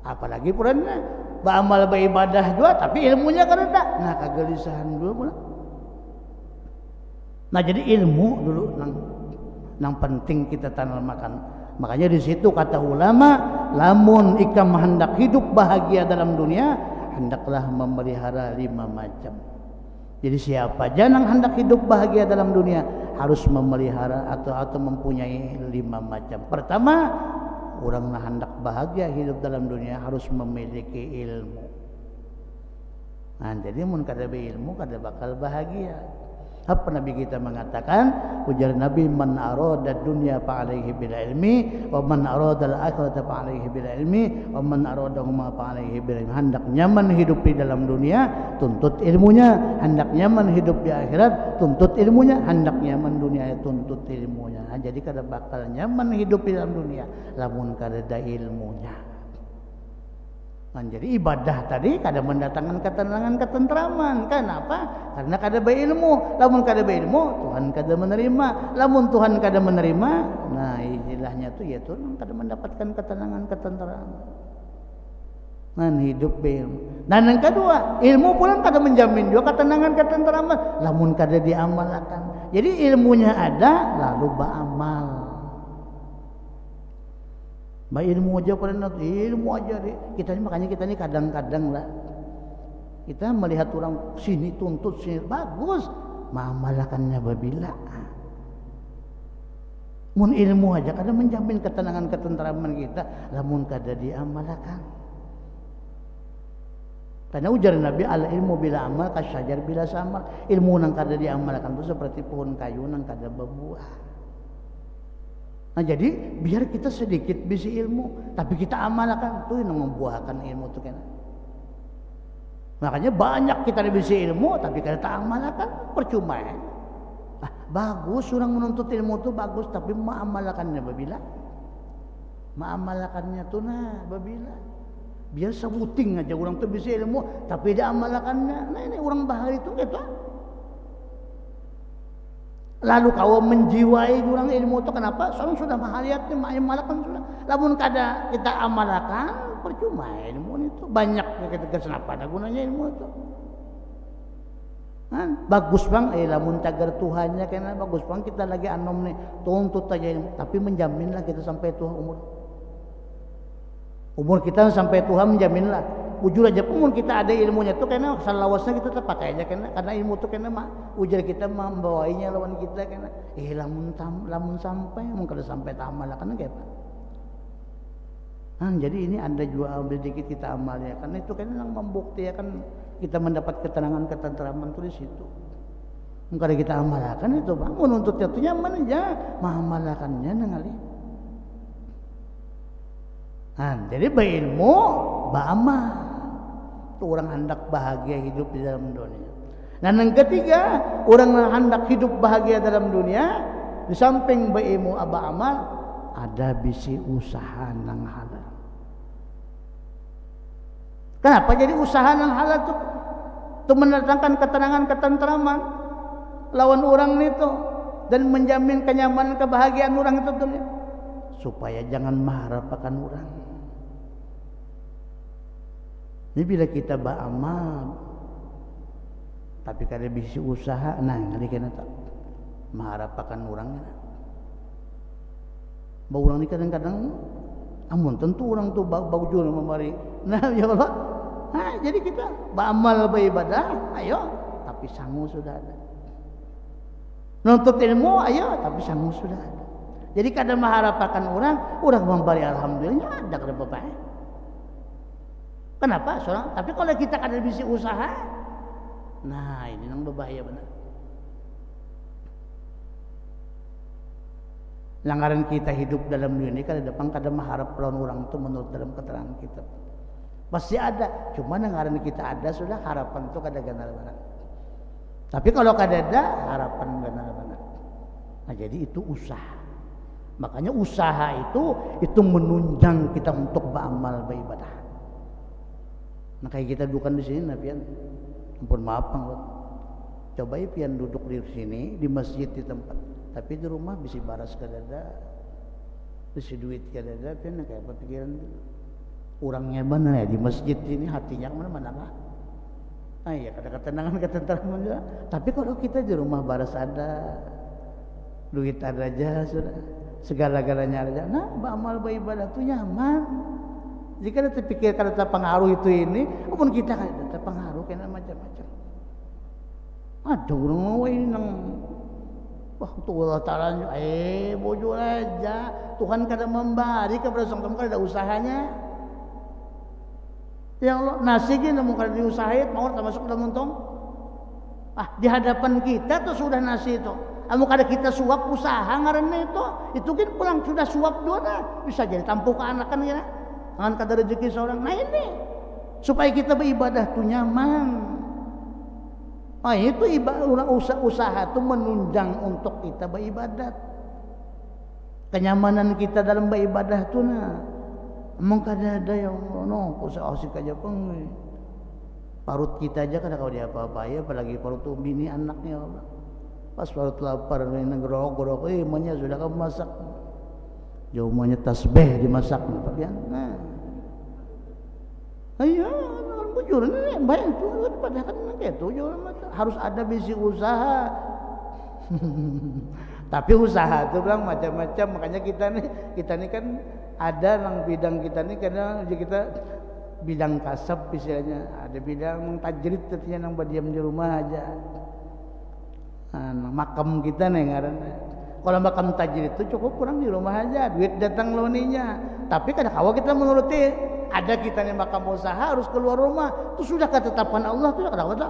Apalagi purana beramal beribadah juga, tapi ilmunya kada ada. Nah, kegelisahan dulu pula. Nah, jadi ilmu dulu nang penting kita tanamkan. Makanya di situ kata ulama, lamun ikam hendak hidup bahagia dalam dunia, hendaklah memelihara 5 macam. Jadi siapa aja yang hendak hidup bahagia dalam dunia harus memelihara atau mempunyai 5 macam. Pertama, orang yang hendak bahagia hidup dalam dunia harus memiliki ilmu. Nah, jadi mun kada berilmu kada bakal bahagia. Apa Nabi kita mengatakan, ujar Nabi, man arada dunya fa alaihi bil ilmi wa man arada al akhirata fa alaihi bil ilmi wa man aradahuma fa alaihi bil ilmi. Hendak nyaman hidup di dalam dunia, tuntut ilmunya. Hendak nyaman hidup di akhirat, tuntut ilmunya. Hendak nyaman dunia, tuntut ilmunya. Nah, jadi kada bakal nyaman hidup di dalam dunia lamun kada ada ilmunya. Nah, jadi ibadah tadi kada mendatangkan ketenangan, ketentraman. Kenapa? Karena kada berilmu. Lamun kada berilmu, Tuhan kada menerima. Lamun Tuhan kada menerima, nah istilahnya tu yaitu kada mendapatkan ketenangan, ketentraman. Nah, hidup berilmu. Dan yang kedua, ilmu pula kada menjamin juga ketenangan, ketentraman. Lamun kada diamalkan. Jadi ilmunya ada, lalu beramal. Ilmu aja pernah, ilmu aja deh. Makanya kita ni kadang-kadang lah kita melihat orang sini tuntut sini bagus, mengamalkannya babila. Mun ilmu aja kada menjamin ketenangan, ketentraman kita, lamun kada diamalkan. Karena ujar Nabi, al ilmu bila amal kasyajar bila samal. Ilmu nang kada diamalkan itu seperti pohon kayu nang kada berbuah. Nah, jadi biar kita sedikit bisi ilmu, tapi kita amalkan tuh yang membuahkan ilmu tuh kan. Makanya banyak kita bisi ilmu, tapi kita tak amalkan, percuma ya. Bagus orang menuntut ilmu tuh bagus, tapi mengamalkannya babila. Mengamalkannya tuh nah babila. Biar sebuting aja orang tuh bisi ilmu, tapi dia amalkannya. Nah ini orang bahari itu gitu. Lalu kau menjiwai orang ilmu itu kenapa? Soalnya sudah mahaliatnya, mengamalkan sudah. Lamun kada kita amalkan, percuma ilmu itu. Banyak kita kenapa ada gunanya ilmu itu. Bagus bang, lamun tagar Tuhannya kena bagus bang, kita lagi anom nih, tuntut aja ilmu. Tapi menjaminlah kita sampai Tuhan umur kita sampai Tuhan menjaminlah. Ujur aja pun kita ada ilmunya tuh karena salawasnya kita terpakai aja karena ilmu tuh karena ujar kita membawainya lawan kita karena lamun sampai mungkin kada sampai tamal kan kayak apa. Jadi ini ada juga sedikit kita amalnya karena itu kan yang membuktikan kita mendapat ketenangan, ketentraman tuh di situ. Mungkin kita amalkan itu bang, menuntut itu nyaman aja, mengamalkannya ningali. Jadi berilmu, beramal. Orang hendak bahagia hidup di dalam dunia. Dan yang ketiga, orang yang hendak hidup bahagia dalam dunia, di samping berilmu amal, ada bisi usaha nang halal. Kenapa jadi usaha nang halal tuh? Itu mendatangkan ketenangan, ketentraman lawan orang itu dan menjamin kenyamanan, kebahagiaan orang itu dunia. Supaya jangan mengharapkan orang. Ini bila kita beramal tapi kada bisi usaha, nah ngali kena tak mengharapkan orangnya. Bau orang ni kadang-kadang amun tentu orang tu bau jual memberi. Nah ya Allah. Jadi kita beramal beribadah, ayo tapi sangu sudah ada. Nuntut ilmu, ayo tapi sangu sudah ada. Jadi kadang mengharapkan orang memberi alhamdulillah ada kada apa-apa. Kenapa? Soalnya, tapi kalau kita kada bisa usaha, nah ini yang berbahaya benar. Langgaran kita hidup dalam dunia ini kada depan kada mengharap lawan orang itu menurut dalam keterangan kitab. Pasti ada, cuma langgaran kita ada sudah harapan itu kada ganar-ganar. Tapi kalau kada ada harapan ganar-ganar. Nah jadi itu usaha. Makanya usaha itu menunjang kita untuk beramal beribadah. Nah kayak kita bukan di sini, pian. Ampun maaf Bang. Coba pian duduk di sini di masjid di tempat. Tapi di rumah bisa baras kadada, bisa duit kadada, pian kayak apa pikiran? Orangnya mana ya di masjid ini hatinya mana lah. Ah iya kata ketenangan ketenteraman juga. Tapi kalau kita di rumah baras ada, duit ada aja sudah, segala-galanya ada. Nah, beramal beribadah itu nyaman. Jika ada terpikir kada terpengaruh itu ini, pun kita kada terpengaruh kena macam-macam. Ada orang mau ini nang wah tuh Allah Ta'ala bojol aja Tuhan kada memberi kepada kamu kada ada usahanya ya Allah nasi gini mau kada diusahain mau termasuk dalam untung di hadapan kita tuh sudah nasi itu mau kada kita suap usaha ngarannya itu kan pulang sudah suap dua bisa jadi tampuk ke anak kan ya dengan kada rezeki seorang nah ini supaya kita beribadah tuh nyaman. Itu usaha itu menunjang untuk kita beribadat. Kenyamanan kita dalam beribadah itu nah. Emang kada ada yang usaha asik aja pun. Parut kita aja kada kau dia apa-apa ya, apalagi parut tuh bini anaknya Allah. Pas parut lapar ngerok-gerok, emaknya sudah kamu masak. Jauh emaknya tasbih dimasak bagian. Nah. Ayo bujur ini baik itu padahal kan kayak itu harus ada bisi usaha. Tapi usaha itu bilang macam-macam makanya kita nih kan ada yang bidang kita nih kadang kita bidang kasab misalnya ada bidang tajrid tentunya yang berdiam di rumah aja. Makam kita nih ngaranna. Kalau makam tajrid itu cukup kurang di rumah aja duit datang loninya. Tapi kadang awal kita menuruti ada kita nih makam usaha harus keluar rumah itu sudah ketetapan Allah tuh kenapa tak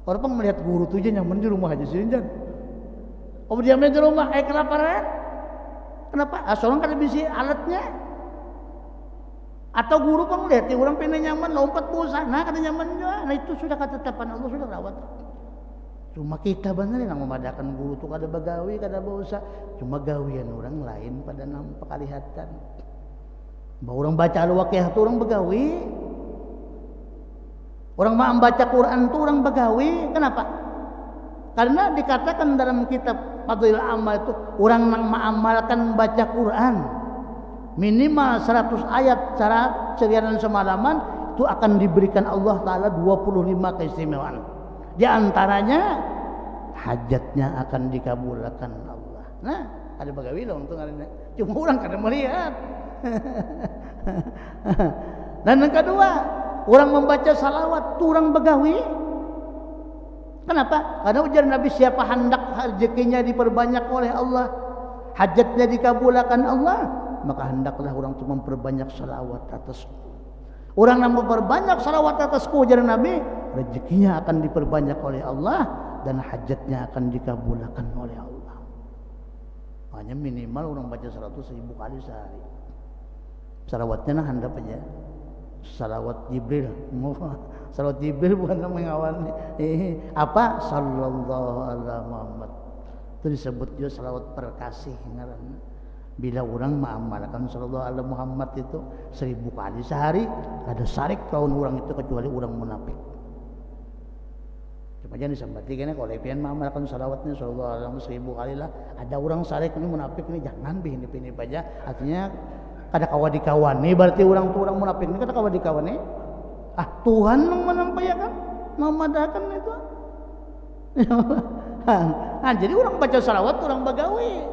orang melihat guru tuh aja nyaman di rumah aja sih jangan oh diamnya di rumah kelaparan kenapa seorang kada bisa alatnya atau guru pang lihat orang pengen nyaman lompat bosan nah kada nyaman juga nah itu sudah ketetapan Allah sudah rawat cuma kita benar yang memadakan guru tuh kada bagawi kada bosa cuma gawian orang lain pada nampak kalihatan. Bahwa orang baca al-waqiah itu orang begawi. Orang membaca Quran itu orang begawi. Kenapa? Karena dikatakan dalam kitab Fadhilul Amal itu orang yang mengamalkan baca Quran minimal 100 ayat secara seharian semalaman itu akan diberikan Allah Ta'ala 25 keistimewaan. Di antaranya hajatnya akan dikabulkan Allah. Nah, ada begawi loh untuk hari ini. Cuma orang kada melihat. Dan yang kedua orang membaca salawat itu orang begawi. Kenapa? Karena ujar Nabi siapa hendak rezekinya diperbanyak oleh Allah hajatnya dikabulkan Allah maka hendaklah orang itu memperbanyak salawat atasku. Orang yang memperbanyak salawat atasku ujar Nabi rezekinya akan diperbanyak oleh Allah dan hajatnya akan dikabulkan oleh Allah. Hanya minimal orang baca 100.000 kali sehari. Salawatnya nah handap aja. Salawat Jibril. Salawat Jibril bukan mengawal apa? Sallallahu alaihi Muhammad. Itu disebut juga salawat perkasih ngaranna. Bila orang mengamalkan sallallahu alaihi Muhammad itu 1000 kali sehari, ada sarik tahun orang itu kecuali orang munafik. Coba jangan disambati kene kalau pian mengamalkan salawatnya sallallahu alaihi Muhammad 1000 kali lah, ada orang sarik ini munafik ini jangan bini aja. Artinya kada kawa dikawani berarti orang tu orang munafik ini kada kawa dikawani. Tuhan yang menampayakan memadakan itu. Jadi orang baca salawat orang begawi.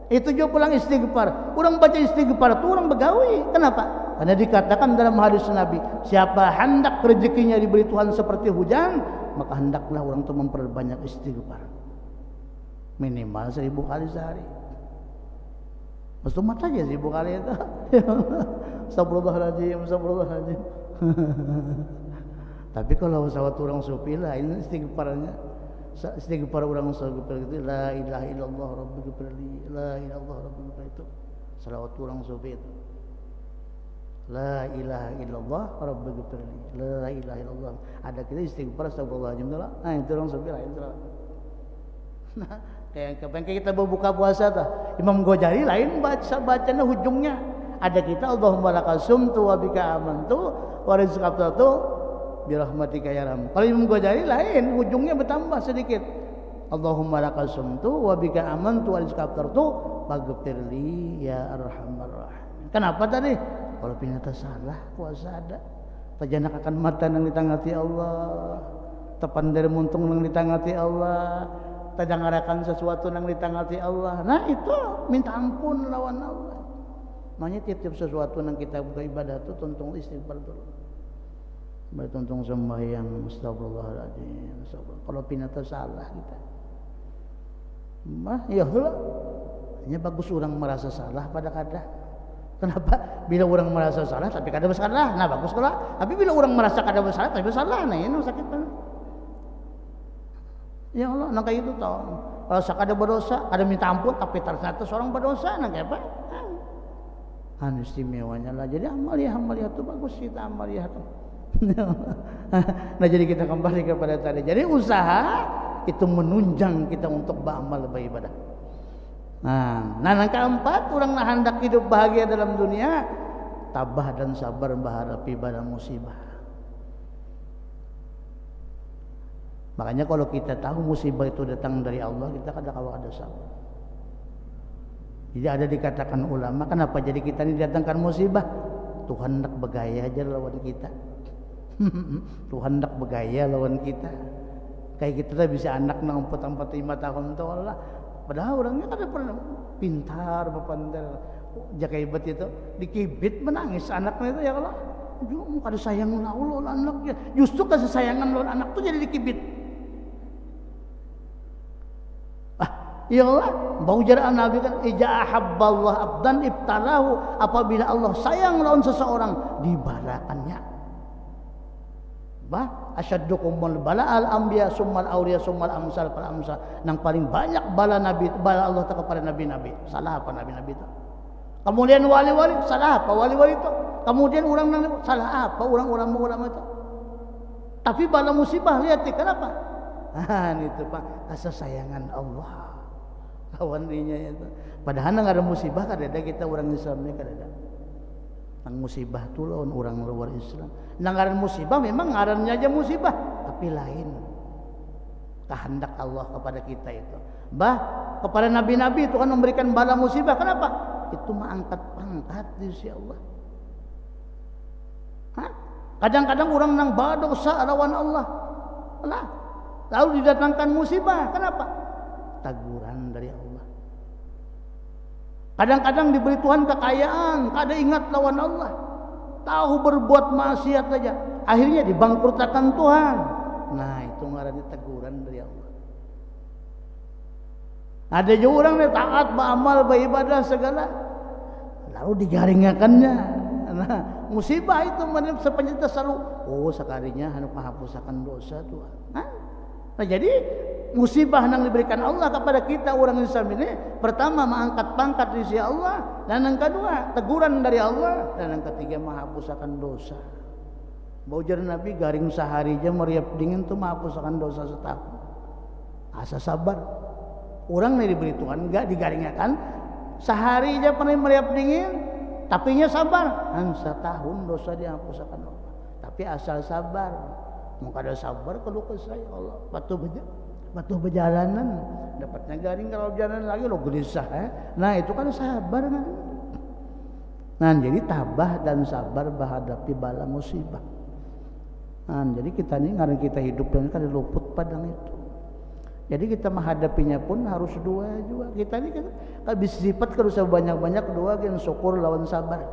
Itu juga pulang istighfar. Orang baca istighfar itu orang begawi. Kenapa? Karena dikatakan dalam hadis Nabi, siapa hendak rezekinya diberi Tuhan seperti hujan, maka hendaklah orang itu memperbanyak istighfar. Minimal 1000 kali sehari. Mastumat saja 1000 kali itu. Astagfirullahaladzim. Tapi kalau sawat orang sufi lah ini istighfarnya istighfar orang istighfar itu la ilaha illallah rabbighfirli, la ilaha illallah rabbighfirli itu salawat orang sufi itu. La ilaha illallah rabbighfirli, la ilaha illallah. Ada kita istighfar astagfirullahaladzim lah. Nah itu orang sufi lain itu. Nah kayak kita berbuka puasa tuh Imam Ghazali lain bacanya hujungnya. Ada kita Allahumma lakal sumtu wa bika amantu wa rizqatu birahmatika ya rahman. Kalau Imam Ghazali lain ujungnya bertambah sedikit. Allahumma lakal sumtu wa bika amantu wa rizqatu faghfirli ya arhamar rahimin. Kenapa tadi? Kalau ternyata salah puasa ada. Pajanak akan mata nang ditangati Allah. Tepandar muntung nang ditangati Allah. Tadangarakan sesuatu nang ditangati Allah. Nah itu minta ampun lawan Allah. Makanya tiap-tiap sesuatu nang kita buka ibadah itu tuntung istighfar dulu. Baik tuntung sembahyang astagfirullahaladzim. Kalau pinata salah kita. Mah ya lah. Hanya bagus orang merasa salah pada kadang. Kenapa? Bila orang merasa salah tapi kada bersalah, nah bagus kalau. Tapi bila orang merasa kada bersalah tapi bersalah, nah ini sakit banget. Ya Allah, nah kayak itu tau. Kalau sakada berdosa, kada minta ampun tapi ternyata seorang berdosa, nah kayak apa? Istimewanya lah. Jadi amaliyah itu bagus kita amaliyah tuh. Nah jadi kita kembali kepada tadi. Jadi usaha itu menunjang kita untuk beramal beribadah. Nah yang keempat, orang nak hendak hidup bahagia dalam dunia, tabah dan sabar menghadapi bala musibah. Makanya kalau kita tahu musibah itu datang dari Allah, kita kadang-kadang ada sabar. Jadi ada dikatakan ulama, kenapa jadi kita ini datangkan musibah? Tuhan hendak bergaya aja lawan kita. Tuhan hendak bergaya lawan kita. Kayak kita bisa anak nang 45 tahun tuh Allah. Padahal orangnya kan pernah pintar, berpandai. Jaga hebat itu dikibit menangis anaknya itu ya Allah. Juga kada sayang lawan anaknya. Justru kasih sayangan lawan anak tuh jadi dikibit. Ya Allah, bau jaraan Nabi kan ija ahabballah abdan ibtalahu, apabila Allah sayang lawan seseorang dibalakannya. Asyaddukumul bala al anbiya summal awliya summal amsal fal amsal. Nang paling banyak bala Nabi, bala Allah kepada nabi-nabi. Salah apa nabi-nabi itu? Kemudian wali-wali, salah apa wali-wali itu? Kemudian orang nang salah apa orang-orang ulama itu? Tapi bala musibah lihat kenapa? Itu Pak, kasih sayangan Allah. Kawan dinya itu. Padahal nggak ada musibah kada ada kita orang Islam ni kada ada. Nang musibah tu lawan orang luar Islam. Nang ngaran musibah memang ngarannya aja musibah, tapi lain kehendak Allah kepada kita itu. Kepada nabi-nabi itu kan memberikan bala musibah. Kenapa? Itu mengangkat pangkat di sisi Allah. Kadang-kadang orang nang berdosa lawan Allah. Lalu didatangkan musibah. Kenapa? Teguran dari Allah. Kadang-kadang diberi Tuhan kekayaan, kada ingat lawan Allah, tahu berbuat maksiat saja, akhirnya dibangkrutakan Tuhan. Nah itu ngarannya teguran dari Allah. Ada juga orang yang taat, beramal, beribadah segala, lalu digaringakannya. Nah musibah itu sepenyata selalu, sekalinya hendak menghapuskan dosa Tuhan. Nah jadi musibah yang diberikan Allah kepada kita orang Islam ini, pertama mengangkat pangkat di sisi Allah, dan yang kedua teguran dari Allah, dan yang ketiga menghapuskan dosa. Baujar Nabi garing sehari aja meriap dingin tuh menghapuskan dosa setahun. Asa sabar. Orang yang diberi Tuhan enggak digaringkan sehari aja pernah meriap dingin, tapi nya sabar, setahun dosa dihapuskan Allah. Tapi asal sabar. Mau kada sabar kalau ke saya Allah batu berjalanan dapatnya garing, kalau berjalan lagi lo gelisah Nah itu kan sabar kan. Nah jadi tabah dan sabar menghadapi bala musibah. Nah jadi kita ini ngaran kita hidup dan kan luput padang itu. Jadi kita menghadapinya pun harus dua juga. Kita ini kan habis sifat kalau banyak-banyak dua kan syukur lawan sabar.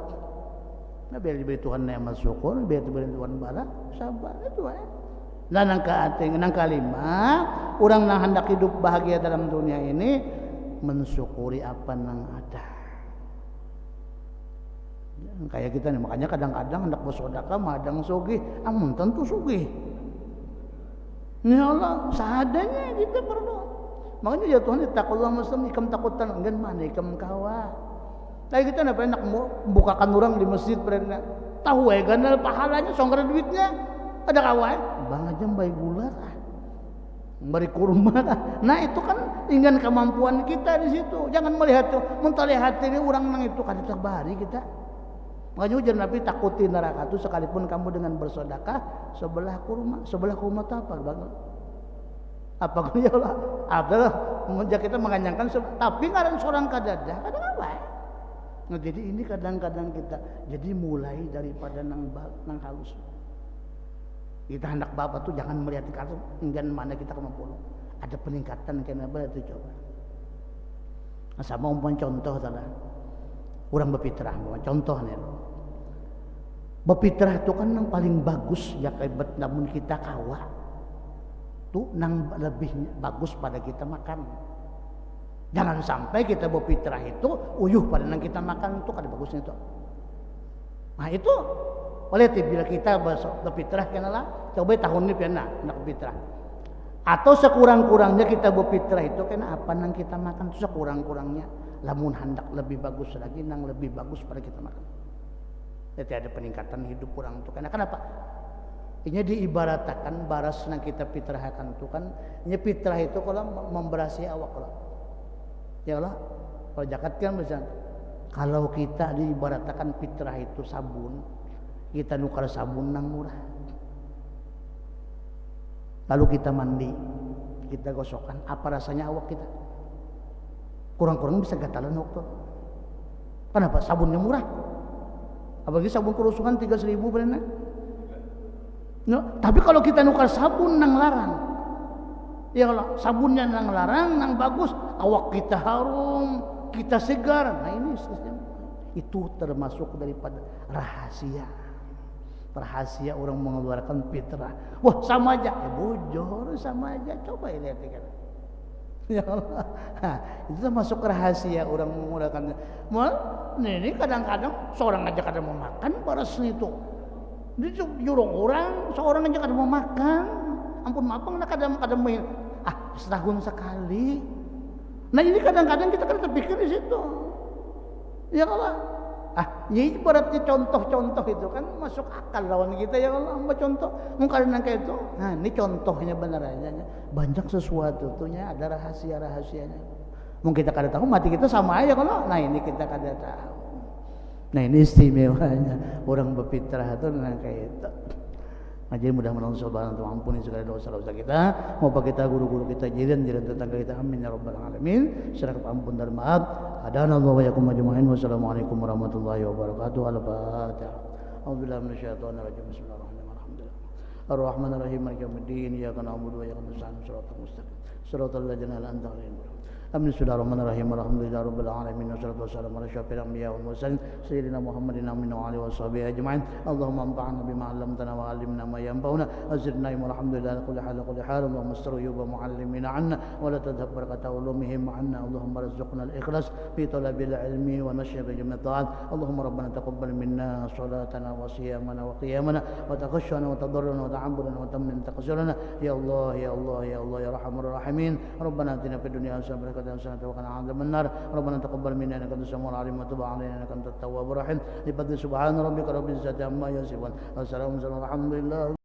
Nah biar diberi Tuhan nikmat syukur, biar diberi Tuhan bala sabar itu Dan yang kelima, orang yang hendak hidup bahagia dalam dunia ini mensyukuri apa yang ada. Kayak kita nih, makanya kadang-kadang hendak bersedekah madang sugih, amun tentu sugih. Ya Allah, seadanya kita berdoa. Makanya ya Tuhan, taqullah muslim ikam takutan enggan mana ikam kawa. Tapi kita nak enak bukakan orang di masjid pernah. Tahu ganal pahalanya songkar duitnya. Ada kawan, bang aja baik gula beri kurma. Nah itu kan ingin kemampuan kita di situ. Jangan melihat tuh, mentalihat ini orang nang itu kan terbari kita. Makanya ujian Nabi takuti neraka itu sekalipun kamu dengan bersedekah sebelah kurma itu apa bang? Apa ya Allah? Adalah kita menganyangkan, tapi ngaran seorang kadadah, kadang apa? Nah jadi ini kadang-kadang kita jadi mulai daripada nang halus. Kita hendak bapak tuh jangan melihat kartu enggan mana kita kemampuan. Ada peningkatan kenapa itu coba. Nah, sama umpama contoh salah. Orang berfitrah, contohnya. Berfitrah itu kan yang paling bagus ya kaibat namun kita kawa. Tuh nang lebih bagus pada kita makan. Jangan sampai kita berfitrah itu uyuh pada nang kita makan itu kada bagusnya itu. Nah itu oleh bila kita berfitrah kenalah coba tahun ini pernah nak berfitrah atau sekurang-kurangnya kita berfitrah itu kena apa nang kita makan itu sekurang-kurangnya lamun hendak lebih bagus lagi nang lebih bagus pada kita makan. Jadi ada peningkatan hidup orang itu karena kenapa? Ini diibaratkan baras nang kita fitrahkan itu kan ini fitrah itu kalau memberasi awak kalau ya Allah kalau zakat kan misalnya kalau kita diibaratkan fitrah itu sabun kita nukar sabun nang murah. Lalu kita mandi, kita gosokkan, apa rasanya awak kita? Kurang-kurang bisa gatalan waktu. Kenapa? Sabunnya murah. Apalagi sabun kerusuhan 3.000 benar. No, tapi kalau kita nukar sabun nang larang, ya kalau sabunnya nang larang, nang bagus, awak kita harum, kita segar. Nah ini sistem. Itu termasuk daripada rahasia orang mengeluarkan fitrah. Wah sama aja, bujur sama aja. Coba lihat kan. Ya Allah, itu termasuk rahasia orang mengeluarkan. Ini kadang-kadang seorang aja kadang mau makan baras itu. Dia jurung orang, seorang aja kadang mau makan. Ampun maafang, kadang-kadang setahun sekali. Nah ini kadang-kadang kita kan terpikir di situ. Ya Allah. Ini berarti contoh-contoh itu kan masuk akal lawan kita ya Allah, contoh. Mungkin kayak itu. Nah, ini contohnya benar aja. Banyak sesuatu tuhnya ada rahasia-rahasianya. Mungkin kita kada tahu mati kita sama aja kalau. Nah, ini kita kada tahu. Nah, ini istimewanya orang berfitrah itu nah kayak itu. Nah, jadi mudah-mudahan subhanahu wa ta'ala ampuni segala dosa-dosa kita, maupun kita guru-guru kita, jiran tetangga kita, amin ya rabbal alamin. Serahkan ampun dan maaf. Adana Allah wa yakum ajma'in. Wassalamualaikum warahmatullahi wabarakatuh. Al-Fatihah. A'udzubillahi minasyaitonir rajim. Bismillahirrahmanirrahim. Ar-Rahmanir-Rahim. Maliki yaumiddin. Iyyaka na'budu wa iyyaka nasta'in. Shiratal mustaqim. Shiratal ladzina an'amta 'alaihim. Amin. Bismillahirrahmanirrahim. Alhamdulillahi rabbil alamin. Wassalatu wassalamu ala asyrafil anbiya'i wal mursalin sayyidina Muhammadin wa alihi washabihi ajma'in. Allahumma anfa'na bima 'allamtana wa 'allimna ma yanfa'una wazidna ilma. Alhamdulillah kulli hal Allahumma astur yuba muallimina 'anna wa la tadhhab barakata ulumihim 'anna. Allahumma rizqna al-ikhlas fi talabil ilmi wa nashr jami'at ta'at. Allahumma rabbana taqabbal minna salatana wa siyamana wa qiyamana wa taqashshana wa tadarruna wa ta'abbudana wa tammin taqsirana ya Allah ya Allah ya Allah ya Rahmanur Rahimin. Rabbana atina fid dunya hasanah dan sanata wa qina adzabannar. Rabbana taqabbal minna innaka antas samiul alim wa tub 'alaina innaka antat tawwabur rahim. Bi fadli subhana rabbika rabbil izzati amma yasifun. Wassalamu alhamdulillah.